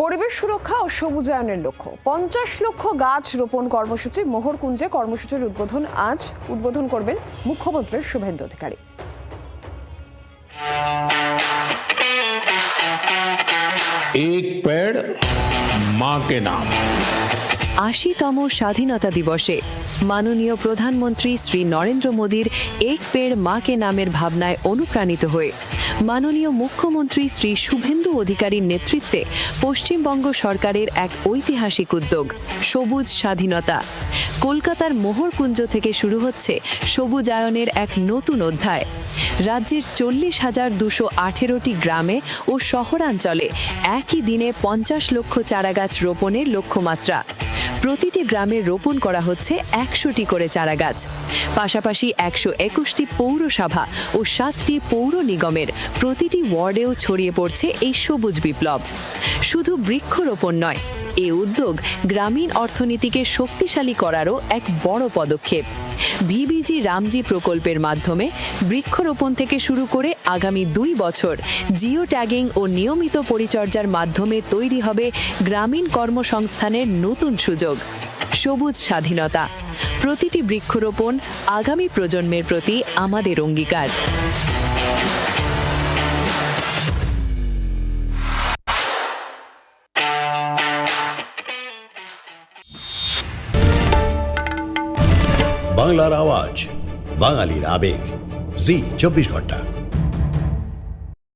পরিবেশ সুরক্ষা ও সবুজায়নের লক্ষ্য 50 লক্ষ গাছ রোপণ কর্মসূচি মোহরকুঞ্জে কর্মসূচির উদ্বোধন করবেন মুখ্যমন্ত্রী শুভেন্দু অধিকারী। एक पेड़ मां के नाम। 80তম স্বাধীনতা দিবসে মাননীয় প্রধানমন্ত্রী শ্রী নরেন্দ্র মোদীর এক পেড় মাকে নামের ভাবনায় অনুপ্রাণিত হয়ে মাননীয় মুখ্যমন্ত্রী শ্রী শুভেন্দু অধিকারীর নেতৃত্বে পশ্চিমবঙ্গ সরকারের এক ঐতিহাসিক উদ্যোগ সবুজ স্বাধীনতা। কলকাতার মোহরকুঞ্জ থেকে শুরু হচ্ছে সবুজায়নের এক নতুন অধ্যায়। রাজ্যের 40,218টি গ্রামে ও শহরাঞ্চলে একই দিনে 50 লক্ষ চারাগাছ রোপণের লক্ষ্যমাত্রা। প্রতিটি গ্রামে রোপণ করা হচ্ছে 100টি করে চারাগাছ। পাশাপাশি 121টি পৌরসভা ও 7টি পৌর নিগমের প্রতিটি ওয়ার্ডেও ছড়িয়ে পড়ছে এই সবুজ বিপ্লব। শুধু বৃক্ষরোপণ নয়, এই উদ্যোগ গ্রামীণ অর্থনীতিকে শক্তিশালী করারও এক বড় পদক্ষেপ। ভিবিজি রামজি প্রকল্পের মাধ্যমে বৃক্ষরোপণ থেকে শুরু করে আগামী 2 বছর জিও ট্যাগিং ও নিয়মিত পরিচর্যার মাধ্যমে তৈরি হবে গ্রামীণ কর্মসংস্থানের নতুন সুযোগ। সবুজ স্বাধীনতা, প্রতিটি বৃক্ষরোপণ আগামী প্রজন্মের প্রতি আমাদের অঙ্গীকার। বাংলার আওয়াজ, বাঙালির আবেগ, জি 24 ঘন্টা।